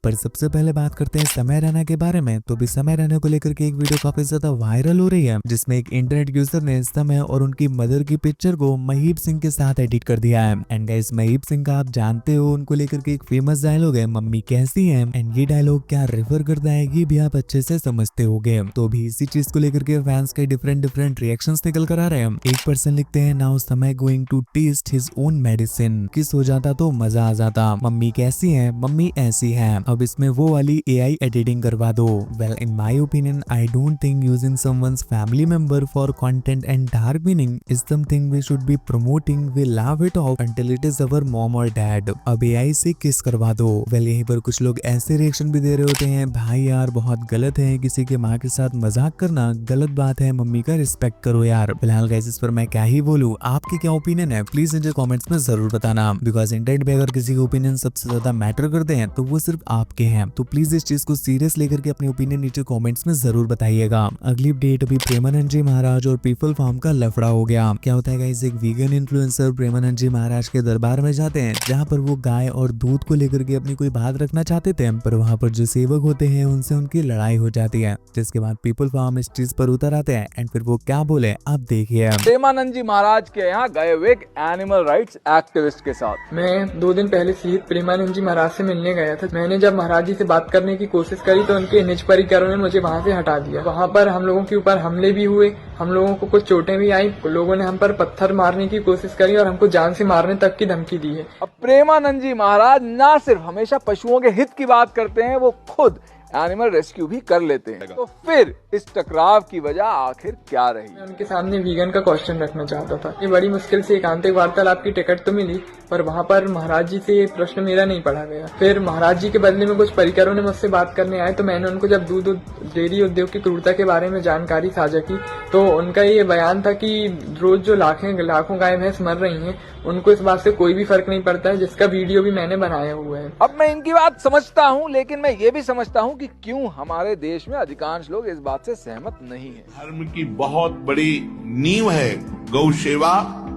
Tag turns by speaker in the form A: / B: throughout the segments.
A: पर सबसे पहले बात करते हैं समय रैना के बारे में। तो भी समय रैना को लेकर के एक वीडियो काफी ज्यादा वायरल हो रही है, जिसमें एक इंटरनेट यूजर ने समय और उनकी मदर की पिक्चर को महीप सिंह के साथ एडिट कर दिया है। एंड गाइस, महीप सिंह का आप जानते हो, उनको लेकर के एक फेमस डायलॉग है, मम्मी कैसी है। एंड ये डायलॉग क्या रेफर करता है ये भी आप अच्छे से समझते होंगे। तो भी इसी चीज को लेकर के फैंस के डिफरेंट रिएक्शंस निकल कर आ रहे हैं। एक पर्सन लिखते हैं, नाउ समय going to test his own medicine, किस हो जाता तो मजा आ जाता, मम्मी कैसी है, मम्मी ऐसी है, अब इसमें वो वाली AI एडिटिंग करवा दो। Well, in my opinion I don't think using someone's family member for content and dark meaning is something we should be promoting. We love it off until it is our mom और dad. अब AI से किस करवा दो। Well, यहीं पर कुछ लोग ऐसे रिएक्शन भी दे रहे होते हैं, भाई यार बहुत गलत है, किसी के माँ के साथ मजाक करना गलत बात है, मम्मी का रिस्पेक्ट करो यार। फिलहाल गाइस, इस पर मैं क्या ही बोलूं, आपके क्या ओपिनियन है प्लीज मुझे कमेंट्स में जरूर बताना। बिकॉज इंटरनेट पे अगर किसी के ओपिनियन सबसे ज्यादा मैटर करते हैं तो वो सिर्फ आपके हैं। तो प्लीज इस चीज को सीरियस लेकर के अपने ओपिनियन नीचे कमेंट्स में जरूर बताइएगा। अगली अपडेट, अभी प्रेमानंद जी महाराज और पीपल फार्म का लफड़ा हो गया। क्या होता है गाइस, एक वीगन इन्फ्लुएंसर प्रेमानंद जी महाराज के दरबार में जाते हैं, जहाँ पर वो गाय और दूध को लेकर के अपनी कोई बात रखना चाहते थे, पर वहाँ पर जो सेवक होते हैं उनसे उनकी लड़ाई हो जाती है, जिसके बाद पीपल फार्म इस चीज पर उतर आते हैं। एंड फिर वो क्या बोले आप देखिए।
B: प्रेमानंद जी महाराज के यहाँ गए हुए एक एनिमल राइट्स एक्टिविस्ट के साथ।
C: मैं 2 दिन पहले शहीद प्रेमानंद जी महाराज से मिलने गया था। मैंने जब महाराज जी से बात करने की कोशिश करी तो उनके निज परिकरों ने मुझे वहां से हटा दिया। वहां पर हम लोगों के ऊपर हमले भी हुए, हम लोगों को कुछ चोटें भी आई, लोगों ने हम पर पत्थर मारने की कोशिश करी और हमको जान से मारने तक की धमकी दी है।
B: अब प्रेमानंद जी महाराज ना सिर्फ हमेशा पशुओं के हित की बात करते हैं, वो खुद एनिमल रेस्क्यू भी कर लेते हैं। तो फिर इस टकराव की वजह आखिर क्या रही?
C: मैं उनके सामने वीगन का क्वेश्चन रखना चाहता था। ये बड़ी मुश्किल से एकांतिक वार्तालाप की टिकट तो मिली, पर वहाँ पर महाराज जी से ये प्रश्न मेरा नहीं पढ़ा गया। फिर महाराज जी के बदले में कुछ परिकरों ने मुझसे बात करने आए, तो मैंने उनको जब दूध डेयरी उद्योग की क्रूरता के बारे में जानकारी साझा की, तो उनका ये बयान था कि रोज जो लाखों गाय भैंस मर रही हैं, उनको इस बात से कोई भी फर्क नहीं पड़ता है, जिसका वीडियो भी मैंने बनाया हुआ है।
B: अब मैं इनकी बात समझता हूँ, लेकिन मैं ये भी समझता हूँ कि क्यों हमारे देश में अधिकांश लोग इस बात से सहमत नहीं हैं।
D: धर्म की बहुत बड़ी नींव है गौ सेवा,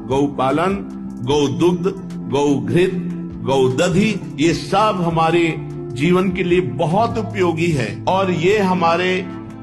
D: गौ पालन, गौ दुग्ध, गौ घृत, गौ दधि। ये सब हमारे जीवन के लिए बहुत उपयोगी है और ये हमारे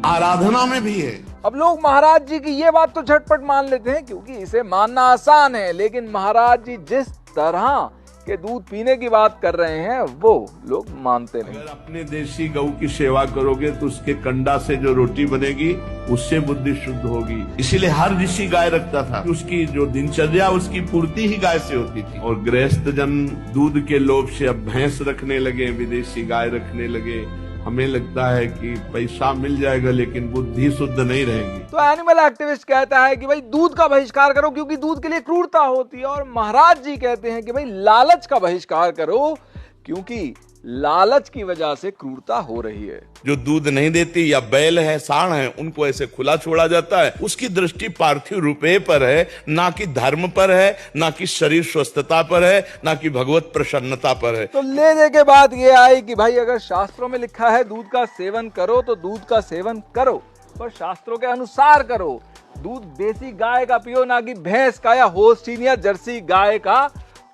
D: आराधना में भी है।
B: अब लोग महाराज जी की ये बात तो झटपट मान लेते हैं क्योंकि इसे मानना आसान है, लेकिन महाराज जी जिस तरह के दूध पीने की बात कर रहे हैं वो लोग मानते नहीं।
D: अगर अपने देशी गौ की सेवा करोगे तो उसके कंडा से जो रोटी बनेगी उससे बुद्धि शुद्ध होगी। इसीलिए हर ऋषि गाय रखता था, उसकी जो दिनचर्या उसकी पूर्ति ही गाय से होती थी। और गृहस्थ जन दूध के लोभ से अब भैंस रखने लगे, विदेशी गाय रखने लगे। हमें लगता है कि पैसा मिल जाएगा लेकिन बुद्धि शुद्ध नहीं रहेगी।
B: तो एनिमल एक्टिविस्ट कहता है कि भाई दूध का बहिष्कार करो क्योंकि दूध के लिए क्रूरता होती है, और महाराज जी कहते हैं कि भाई लालच का बहिष्कार करो क्योंकि लालच की वजह से क्रूरता हो रही है।
D: जो दूध नहीं देती या बैल है, सांड है, उनको ऐसे खुला छोड़ा जाता है। उसकी दृष्टि पार्थिव रुपये पर है, ना कि धर्म पर है, ना कि शरीर स्वस्थता पर है, ना कि भगवत प्रसन्नता पर है।
B: तो लेने के बाद ये आई कि भाई अगर शास्त्रों में लिखा है दूध का सेवन करो तो दूध का सेवन करो, पर शास्त्रों के अनुसार करो। दूध देसी गाय का पियो, ना कि भैंस का या होल्स्टीन या जर्सी गाय का।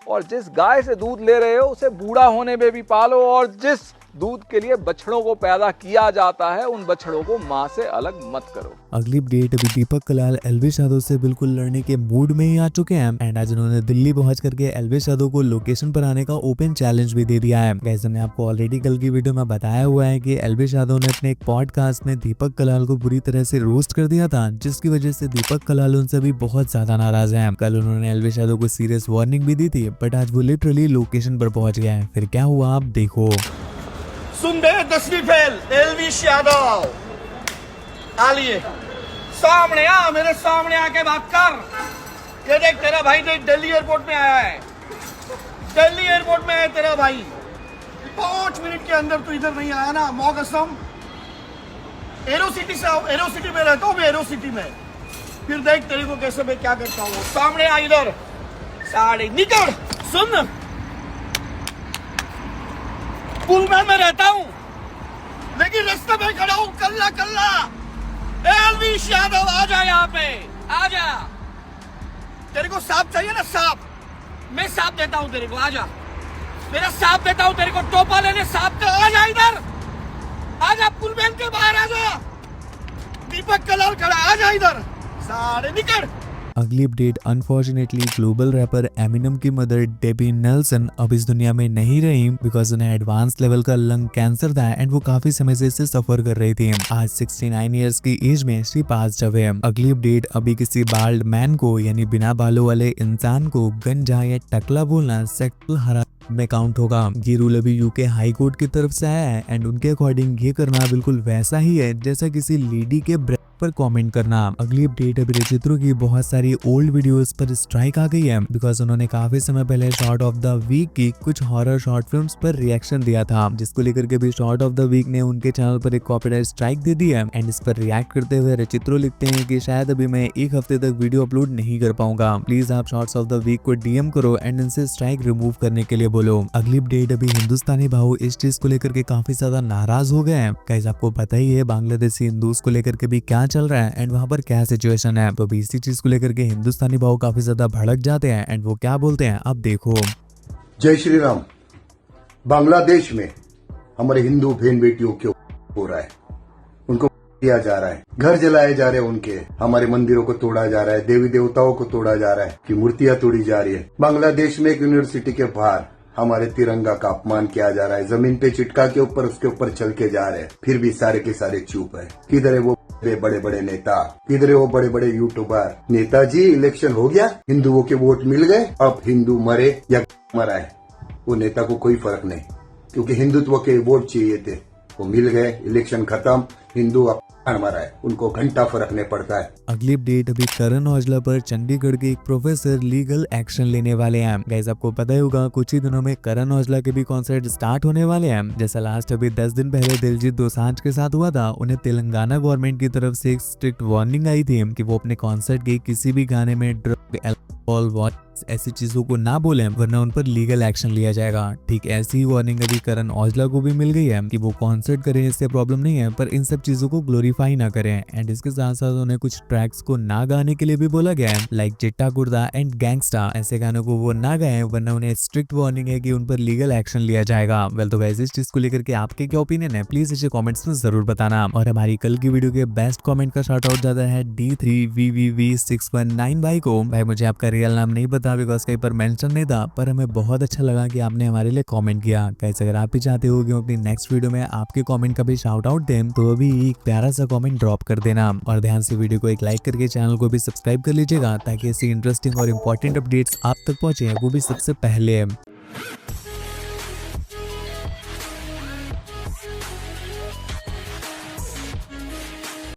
B: और जिस गाय से दूध ले रहे हो उसे बूढ़ा होने में भी पालो, और जिस दूध के लिए बछड़ों को पैदा किया जाता है उन बछड़ों को माँ से अलग मत करो।
A: अगली अपडेट, अभी दीपक कलाल एल्विश यादव से बिल्कुल लड़ने के मूड में ही आ चुके हैं। एंड आज उन्होंने दिल्ली पहुंच करके एल्विश यादव को लोकेशन पर आने का ओपन चैलेंज भी दे दिया है। गाइस, हमने आपको ऑलरेडी कल की वीडियो में बताया हुआ है कि एल्विश यादव ने अपने एक पॉडकास्ट में दीपक कलाल को बुरी तरह से रोस्ट कर दिया था, जिसकी वजह से दीपक कलाल उनसे भी बहुत ज्यादा नाराज है। कल उन्होंने एल्विश यादव को सीरियस वार्निंग भी दी थी, बट आज वो लिटरली लोकेशन पर पहुंच गया है। फिर क्या हुआ आप देखो।
E: सुन बे 10वीं फेल एल्विश यादव, आलिए सामने आ, मेरे सामने आके बात कर। ये देख तेरा भाई देख दिल्ली एयरपोर्ट में आया है, दिल्ली एयरपोर्ट में है तेरा भाई। 5 मिनट के अंदर तू इधर नहीं आया ना, मौकसम एरो सिटी से एरो सिटी में रहता हूँ, एरो सिटी में। फिर देख तेरे को कैसे मैं क्या करता हूँ। सामने आ इधर, साढ़े निकल। सुन, पुलमैन में रहता हूँ लेकिन रास्ते में खड़ा हूँ, कल्ला कल्ला। एल्विश यादव आ जा, यहाँ पे आ जा। तेरे को सांप चाहिए ना, सांप मैं सांप देता हूँ तेरे को, आ जा। मेरा सांप देता हूँ तेरे को, टोपा लेने सांप का। आ जा इधर, आजा पुल बैन के बाहर, आजा। दीपक कलर खड़ा, आजा इधर, सारे निकल।
A: अगली update, unfortunately global rapper Eminem की मदर डेबी नेल्सन अब इस दुनिया में नहीं रही बिकॉज उन्हें एडवांस लेवल का लंग कैंसर था एंड वो काफी समय से इससे सफर कर रही थी। आज 69 इयर्स की एज में शी पास अवे। अगली अपडेट, अभी किसी बाल्ड मैन को यानी बिना बालों वाले इंसान को गंजा या टकला बोलना सेक्सुअल हरासमेंट में काउंट होगा। ये रूल अभी यूके हाई कोर्ट की तरफ से आया है एंड उनके अकॉर्डिंग ये करना बिल्कुल वैसा ही है जैसा किसी लेडी के ब्रेस्ट पर कमेंट करना। अगली अपडेट, अभी रचित्रों की बहुत सारी ओल्ड वीडियोस पर स्ट्राइक आ गई है बिकॉज उन्होंने काफी समय पहले शॉर्ट ऑफ द वीक की कुछ हॉरर शॉर्ट फिल्म्स पर रिएक्शन दिया था, जिसको लेकर के भी शॉर्ट ऑफ द वीक ने उनके चैनल पर एक कॉपीराइट स्ट्राइक दे दी है एंड इस पर रिएक्ट करते हुए रचित्रों लिखते हैं कि शायद अभी मैं एक हफ्ते तक वीडियो अपलोड नहीं कर पाऊंगा, प्लीज आप शॉर्ट्स ऑफ द वीक को डीएम करो एंड इनसे स्ट्राइक रिमूव करने के लिए बोलो। अगली अपडेट, अभी हिंदुस्तानी भाव इस चीज को लेकर के काफी ज्यादा नाराज हो गए हैं। गाइस आपको पता ही है बांग्लादेशी हिंदूज को लेकर के भी क्या चल रहा है एंड वहाँ पर क्या सिचुएशन है, तो अभी इसी चीज को लेकर के हिंदुस्तानी भाव काफी ज्यादा भड़क जाते हैं एंड वो क्या बोलते हैं अब देखो।
F: जय श्री राम। बांग्लादेश में हमारे हिंदू बहन बेटियों के हो रहा है, उनको किया जा रहा है, घर जलाए जा रहे हैं उनके, हमारे मंदिरों को तोड़ा जा रहा है, देवी देवताओं को तोड़ा जा रहा है, की मूर्तियां तोड़ी जा रही है। बांग्लादेश में एक यूनिवर्सिटी के बाहर हमारे तिरंगा का अपमान किया जा रहा है, जमीन पे चिटका के ऊपर उसके ऊपर चल के जा रहे हैं, फिर भी सारे के सारे चुप है। किधर है वो बड़े बड़े नेता, किधर है वो बड़े बड़े यूट्यूबर? नेताजी इलेक्शन हो गया, हिंदुओं के वोट मिल गए, अब हिंदू मरे या मरा है वो नेता को कोई फर्क नहीं, क्योंकि हिंदुत्व के वोट चाहिए थे, वो मिल गए, इलेक्शन खत्म, हिंदू मरा है, उनको घंटा फर्क नहीं पड़ता है।
A: अगली अपडेट, अभी करण औजला पर चंडीगढ़ के एक प्रोफेसर लीगल एक्शन लेने वाले हैं। गाइस आपको पता ही होगा कुछ ही दिनों में करण औजला के भी कॉन्सर्ट स्टार्ट होने वाले हैं। जैसा लास्ट अभी 10 दिन पहले दिलजीत दोसांझ के साथ हुआ था, उन्हें तेलंगाना गवर्नमेंट की तरफ से एक स्ट्रिक्ट वार्निंग आई थी कि वो अपने कॉन्सर्ट के किसी भी गाने में ड्रग, अल्कोहल, ऐसी चीजों को ना बोले वरना उन पर लीगल एक्शन लिया जाएगा। ठीक ऐसी ही वार्निंग अभी करण औजला को भी मिल गई है कि वो कॉन्सर्ट करें, इससे प्रॉब्लम नहीं है, पर इन सब चीजों को ग्लोरीफाई ना करें एंड इसके साथ साथ उन्हें कुछ ट्रैक्स को ना गाने के लिए भी बोला गया है, लाइक चिट्टा कुर्ता एंड गैंगस्टा, ऐसे गानों को वो ना गाएं वरना उन्हें स्ट्रिक्ट वार्निंग है कि उन पर लीगल एक्शन लिया जाएगा। वेल तो गाइस इस चीज को लेकर के आपके क्या ओपिनियन है प्लीज इसे कॉमेंट्स में जरूर बताना। और हमारी कल की वीडियो के बेस्ट कॉमेंट का शाउट आउट जाता है D3VVV619 भाई को। भाई मुझे आपका रियल नाम नहीं पता बिकॉज कहीं पर मेंशन नहीं था, पर हमें बहुत अच्छा लगा कि आपने हमारे लिए कमेंट किया। गाइस अगर आप भी चाहते हो कि हम अपनी नेक्स्ट वीडियो में आपके कमेंट का भी शाउट आउट दें तो अभी एक प्यारा सा कमेंट ड्रॉप कर देना और ध्यान से वीडियो को एक लाइक करके चैनल को भी सब्सक्राइब कर लीजिएगा ताकि ऐसी इंटरेस्टिंग और इम्पोर्टेंट अपडेट्स आप तक पहुंचे वो भी सबसे पहले।